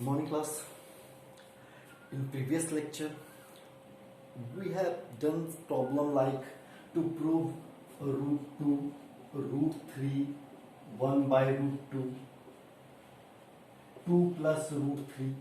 Morning class. In previous lecture, we have done problem like to prove root 2, root 3, 1 by root 2, 2 plus root 3.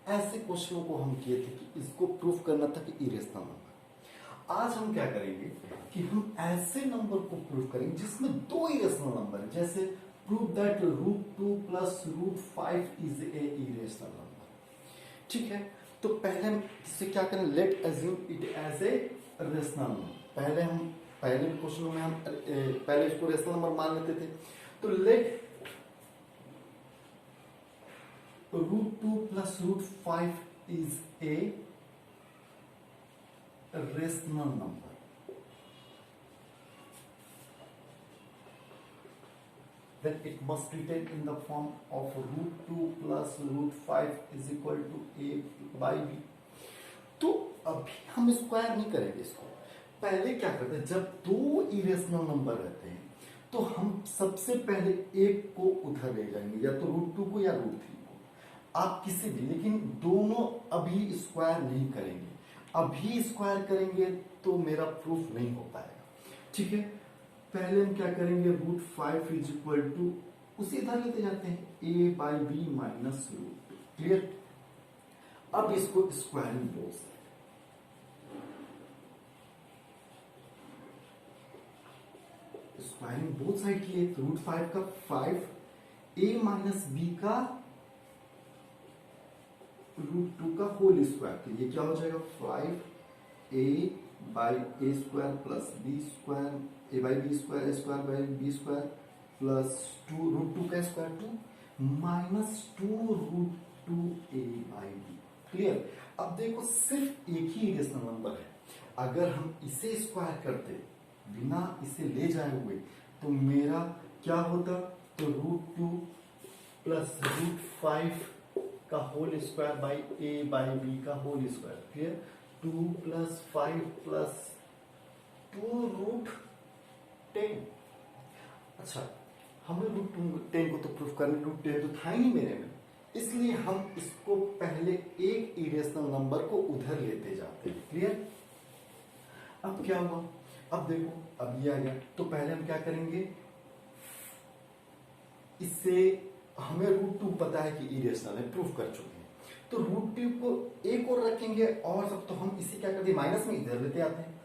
ऐसे क्वेश्चनों को हम किए थे कि इसको प्रूव करना था कि इरेशनल नंबर। आज हम क्या करेंगे कि हम ऐसे नंबर को प्रूव करेंगे जिसमें दो इरेशनल नंबर है, जैसे prove that root 2 plus root 5 is a irrational number. ठीक है, तो पहले हम इससे क्या करें, let assume it as a rational number. पहले क्वेश्चन में हम पहले इसको रेशनल नंबर मान लेते थे। तो let root 2 plus root 5 is a rational number. Then it must be written in the form of root 2 plus root 5 is equal to a by b. तो अभी हम स्क्वायर नहीं करेंगे इसको। पहले क्या करते हैं, जब दो इरेशनल नंबर रहते हैं तो हम सबसे पहले एक को उधर ले जाएंगे, या तो रूट 2 को या रूट 3 को, आप किसी भी, लेकिन दोनों अभी स्क्वायर नहीं करेंगे। अभी स्क्वायर करेंगे तो मेरा प्रूफ नहीं हो पाएगा। ठीक है, पहले हम क्या करेंगे, रूट 5 इज इक्वल टू, उसी इधर लेते जाते हैं, a by b minus root. Clear. अब इसको squaring both side, squaring both side किए तो रूट 5 का 5, ए माइनस बी का रूट 2 का होल स्क्वायर, तो ये क्या हो जाएगा, 5a by a square plus b square, a by b square, a square by b square plus 2 root 2 का square 2 minus 2 root 2a by b. Clear. अब देखो सिर्फ एक ही इरेशनल नंबर है, अगर हम इसे स्क्वायर करते बिना इसे ले जाए हुए तो मेरा क्या होता, तो रूट 2 प्लस रूट 5 का whole square by a by b का whole square. Clear. 2 plus 5 plus 2 root 10। अच्छा, हमें रूट 10 को तो प्रूफ करने, रूट 10 तो था ही नहीं मेरे में, इसलिए हम इसको पहले एक इरेशनल नंबर को उधर लेते जाते हैं। क्लियर। अब क्या हुआ, अब देखो, अब ये आ गया, तो पहले हम क्या करेंगे, इससे हमें रूट 2 पता है कि इरेशनल है, प्रूफ कर चुके हैं, तो रूट 2 को एक और रखेंगे, और सब तो हम इसे क्या करते हैं, माइनस में इधर लेते आते हैं,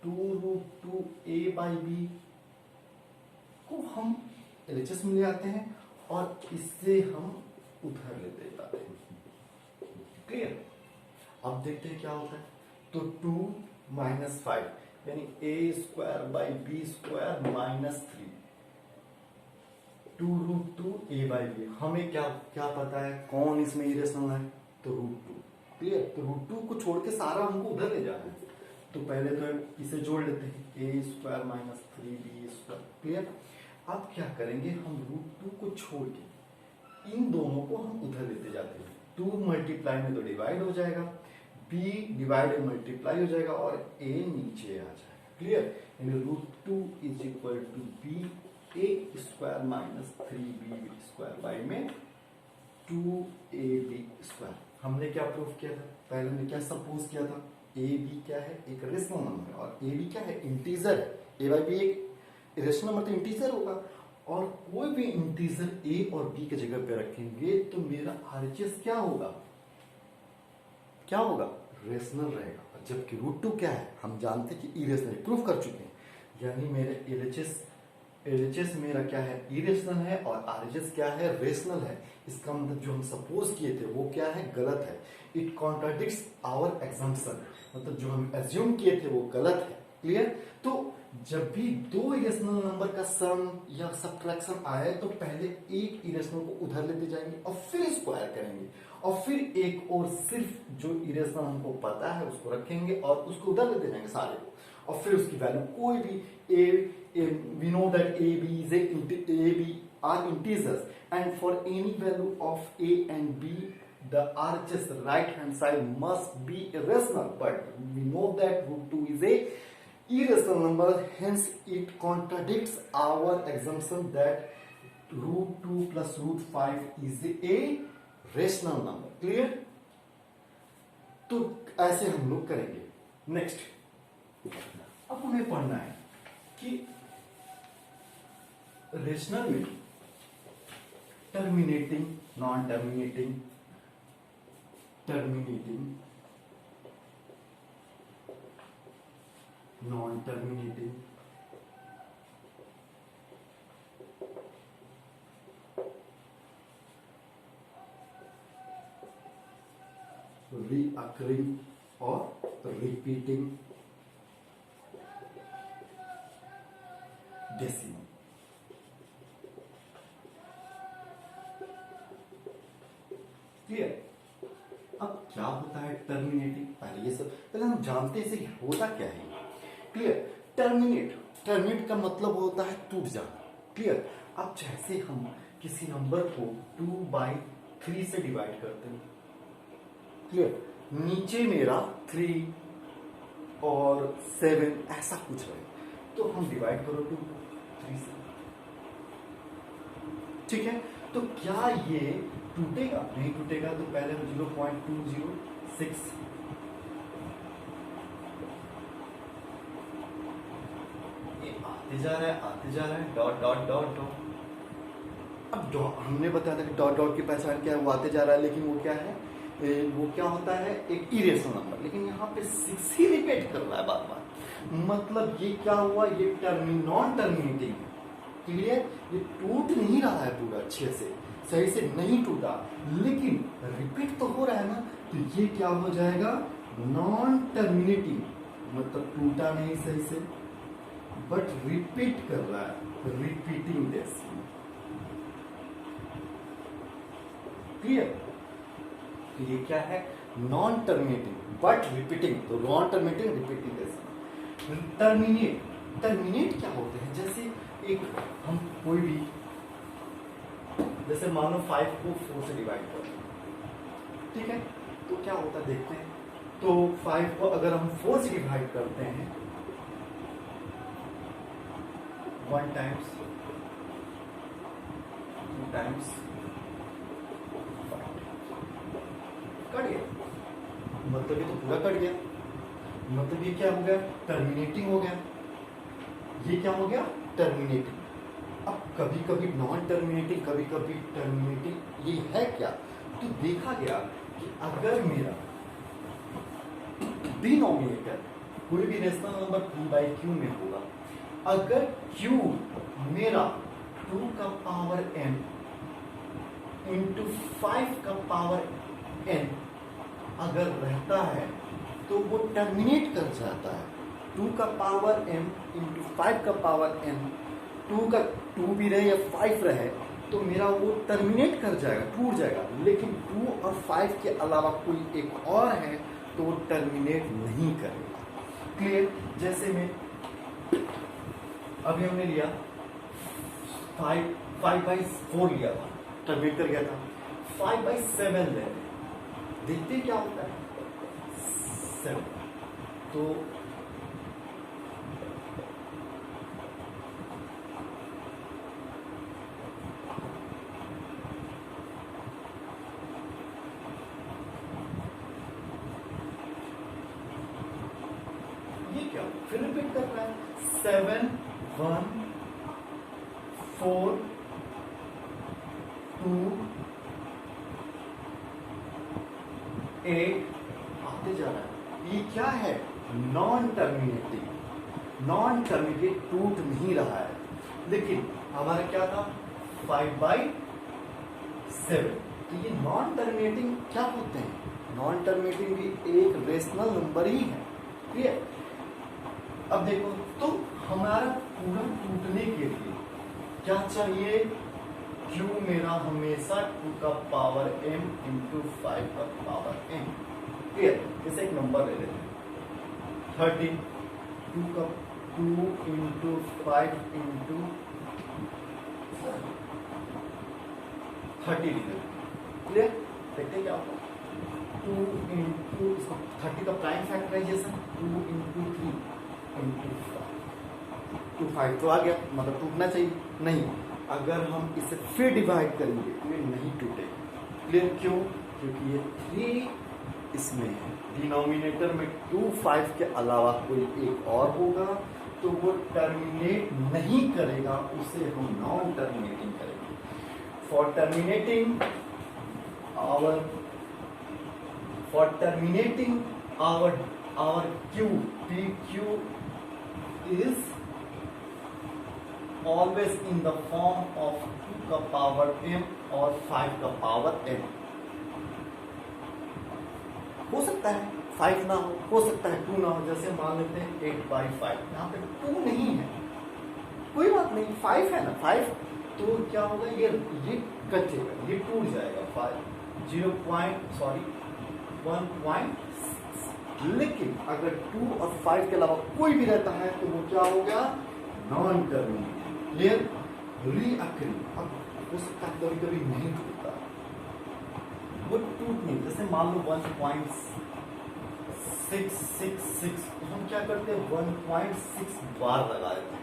2 रूट 2 ए बाई बी को हम एलएचएस में ले आते हैं और इससे हम उधर लेते जाते हैं। क्लियर। अब देखते हैं क्या होता है, तो 2 माइनस 5 यानी a square by b square minus 3, 2 root 2 a by b. हमें क्या क्या पता है, कौन इसमें इरेशनल है, तो रूट 2। क्लियर। तो रूट 2 को छोड़ के सारा हमको उधर ले जाना है, तो पहले तो इसे जोड़ लेते हैं, a square minus 3b square. Clear. अब क्या करेंगे, हम रूट 2 को छोड़ के इन दोनों को हम उधर लेते जाते हैं, 2 मल्टीप्लाई में तो डिवाइड हो जाएगा, b डिवाइड मल्टीप्लाई हो जाएगा और a नीचे आ जाएगा। क्लियर। यानी root 2 is equal to b a square minus 3b square by में 2ab स्क्वायर। हमने क्या प्रूफ किया था, पहले हमने क्या सपोज किया था, ए बी क्या है, एक रेशनल नंबर है, और ए बी क्या है, इंटीजर है। ए बाई बी एक रेशनल नंबर तो इंटीजर होगा, और कोई भी इंटीजर ए और बी की जगह पे रखेंगे तो मेरा आरएचएस क्या होगा, क्या होगा, रेशनल रहेगा। जबकि रूट 2 क्या है, हम जानते हैं कि इरेशनल, प्रूफ कर चुके हैं, यानी मेरे एलएचएस मेरा क्या है, इरेशनल है, और आरएचएस क्या है, रेशनल है। इसका मतलब जो हम सपोज किए थे वो क्या है, गलत है। इट कॉन्ट्राडिक्ट्स आवर एग्जम्पशन, मतलब जो हम एज्यूम किए थे वो गलत है। क्लियर। तो जब भी दो इरेशनल नंबर का सम या सब्ट्रैक्शन आए तो पहले एक इरेशनल को उधर लेते जाएंगे और फिर स्क्वायर करेंगे, और फिर एक और सिर्फ जो इरेशनल हमको पता है उसको रखेंगे और उसको उधर लेते जाएंगे सारे को, और फिर उसकी वैल्यू कोई भी we know that a b are integers, and for any value of a and b the RHS right hand side must be irrational, but we know that root 2 is a irrational number, hence it contradicts our assumption that root 2 plus root 5 is a rational number. Clear? तो ऐसे हम लोग करेंगे। Next, अब हमें पढ़ना है कि रेशनल में terminating, non terminating, terminating, non terminating, reoccurring और repeating decimal। क्लियर? अब क्या होता है टर्मिनेटिंग? पहले ये सब पहले हम जानते हैं इसे होता क्या है। क्लियर? टर्मिनेट, टर्मिनेट का मतलब होता है टूट जाना। क्लियर? अब जैसे हम किसी नंबर को 2/3 से डिवाइड करते हैं, क्लियर, नीचे मेरा 3 और 7 ऐसा कुछ है, तो हम डिवाइड करो 2/3 से। ठीक है? तो क्या ये टूटेगा? नहीं टूटेगा। तो पहले हम 0.206 ये आते जा रहा है डॉट डॉट डॉट डॉट। अब डॉट हमने बताया था कि डॉट डॉट की पहचान क्या है, वो आते जा रहा है, लेकिन वो क्या है, वो क्या होता है, एक इरेशनल नंबर। लेकिन यहाँ पे 6 ही रिपीट कर रहा है बार बार, मतलब ये क्या हुआ, ये नॉन टर्मिनेटिंग है। क्लियर? ये टूट नहीं रहा है पूरा अच्छे से, सही से नहीं टूटा, लेकिन रिपीट तो हो रहा है ना, तो ये क्या हो जाएगा, नॉन टर्मिनेटिंग, मतलब टूटा नहीं सही से, बट रिपीट कर रहा है, रिपीटिंग दिस। क्लियर? तो ये क्या है, नॉन टर्मिनेटिंग बट रिपीटिंग। तो non terminating, repeating this. Terminate, terminate क्या होते हैं, जैसे एक हम कोई भी, जैसे मान लो 5 को 4 से डिवाइड करते हैं, ठीक है, तो क्या होता है देखते हैं। तो 5 को अगर हम 4 से डिवाइड करते हैं, 1 टाइम्स, 2 टाइम्स, 5 कट गया, मतलब ये तो पूरा कट गया, मतलब ये क्या हो गया, टर्मिनेटिंग हो गया। ये क्या हो गया, टर्मिनेटिंग। अब कभी कभी नॉन टर्मिनेटिंग, कभी कभी टर्मिनेटिंग, ये है क्या, तो देखा गया कि अगर मेरा डिनोमिनेटर कोई भी रेशनल नंबर p/q में होगा, अगर q मेरा 2 का पावर n इंटू 5 का पावर n अगर रहता है, तो वो टर्मिनेट कर जाता है। 2 का पावर m इंटू 5 का पावर n, 2 भी रहे या 5 रहे, तो मेरा वो टर्मिनेट कर जाएगा, टूट जाएगा। लेकिन 2 और 5 के अलावा कोई एक और है तो वो टर्मिनेट नहीं करेगा। क्लियर? जैसे में अभी हमने लिया 5/4 लिया था, टर्मिनेट कर गया था। 5/7 ले, देखते क्या होता है, 7। तो ये क्या, फिर रिपीट कर रहा है, 7 1 4 2 8 आते जा रहा है। ये क्या है, नॉन टर्मिनेटिंग। नॉन टर्मिनेटिंग टूट नहीं रहा है, लेकिन हमारा क्या था, 5/7। तो ये नॉन टर्मिनेटिंग क्या होते हैं, नॉन टर्मिनेटिंग भी एक रेशनल नंबर ही है। क्लियर? अब देखो, तो हमारा पूरा टूटने के लिए क्या चाहिए, Q मेरा हमेशा 2 का पावर m इंटू 5 का पावर n। क्लियर? जैसे एक नंबर ले लेते हैं 30, 2 इंटू 5 इंटू 30 लिख लेते। क्लियर? देखते क्या होगा, 2 इंटू 30 का प्राइम फैक्टराइजेशन, 2 इंटू 3 इंटू 5 तो आ गया, मतलब टूटना चाहिए नहीं। अगर हम इसे फिर डिवाइड करेंगे तो ये नहीं टूटेगा। क्लियर? क्यों? क्योंकि ये 3 इसमें है, डिनोमिनेटर में 2 5 के अलावा कोई एक और होगा तो वो टर्मिनेट नहीं करेगा, उसे हम नॉन टर्मिनेटिंग करेंगे। For terminating our q, pq is always in the form of 2 का पावर m और 5 का पावर m। हो सकता है 5 ना हो सकता है 2 ना हो। जैसे मान लेते हैं 8/5, यहाँ पे 2 नहीं है, कोई बात नहीं, 5 है ना, 5 तो क्या होगा, ये कटेगा, ये टूट जाएगा 1.6। लेकिन अगर 2 और 5 के अलावा कोई भी रहता है तो वो क्या होगा, नॉन टर्मिनेटिंग। क्लियर? रीअकरिंग। अब हो सकता है कभी कभी नहीं टूटता, वो टूट नहीं, जैसे मान लो 1.666 तो हम क्या करते हैं 1.6 बार लगा देते हैं।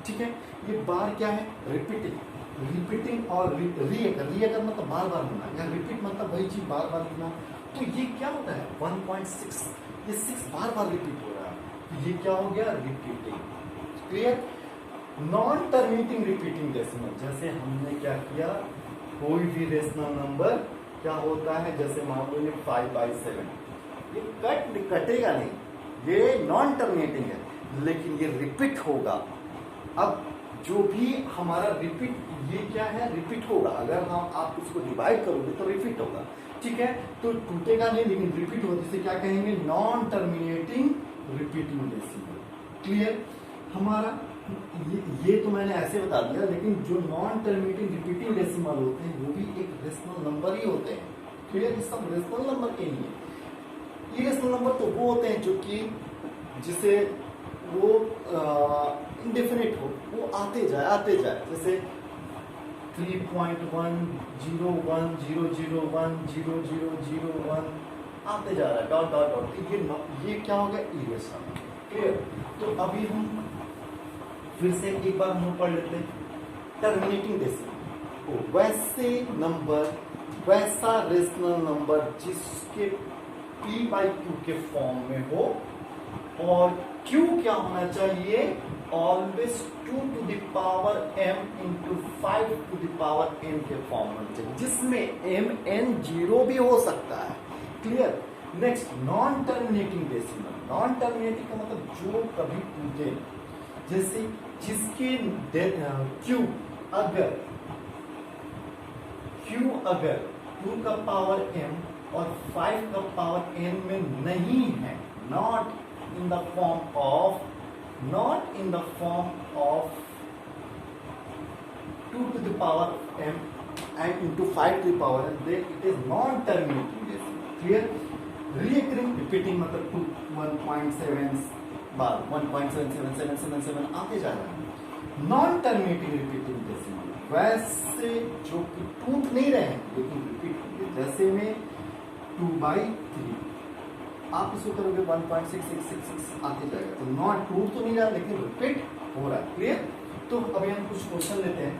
ठीक है, ये बार क्या है, रिपीटिंग और रीअकर मतलब बार बार होना, या रिपीट मतलब वही चीज बार बार लिखना। तो ये क्या होता है 1.6, ये 6 बार बार रिपीट हो रहा है, तो ये क्या हो गया, repeating. Clear? Non terminating repeating decimal, जैसे हमने क्या किया, कोई भी रेशनल नंबर क्या होता है, जैसे मान लो ये 5/7, ये कटेगा नहीं, ये नॉन टर्मिनेटिंग है, लेकिन ये रिपीट होगा। अब जो भी हमारा रिपीट, ये क्या है, रिपीट होगा, अगर हम आप इसको डिवाइड करोगे तो रिपीट होगा। ठीक है, तो टूटेगा नहीं लेकिन रिपीट होगा, जिसे क्या कहेंगे, non terminating repeating decimal. Clear? हमारा ये तो मैंने ऐसे बता दिया, लेकिन जो नॉन टर्मिनेटिंग रिपीटिंग डेसिमल होते हैं वो भी एक रेशनल नंबर ही होते हैं। क्लियर? ये सब रेशनल नंबर के ही है। इरेशनल नंबर तो वो होते हैं जो कि जिसे वो इंडेफिनिट हो, वो आते जाए, जैसे 3.10100100001 आते जा रहा है, डॉट डॉट डॉट, ये क्या होगा, इरेशनल। क्लियर? तो अभी हम फिर से एक बार हम पढ़ लेते हैं टर्मिनेटिंग डेसिमल। वैसा रेशनल नंबर जिसके p/q के फॉर्म में हो, और q क्या होना चाहिए, always 2 to the power m into 5 to the power n के फॉर्म में चाहिए, जिसमें m n 0 भी हो सकता है। Clear? Next, non terminating decimal. Non terminating का मतलब जो कभी टूटे, जैसे जिसके q अगर 2 का पावर m और 5 का पावर n में नहीं है, not in the form of 2 to the power m and into 5 to the power n, then it is non-terminating decimal. Clear? Recurring, repeating मतलब 1.7 बार 1.77777 आते जा रहा है। नॉन टर्मिनेटिंग रिपीटिंग डेसिमल वैसे जो कि टूट नहीं रहे हैं लेकिन रिपीट होंगे, जैसे में 2/3 आप इसको करोगे 1.6666 आते जाएगा, तो नॉट टूट तो नहीं रहा लेकिन रिपीट हो रहा है। क्लियर? तो अभी हम कुछ क्वेश्चन लेते हैं।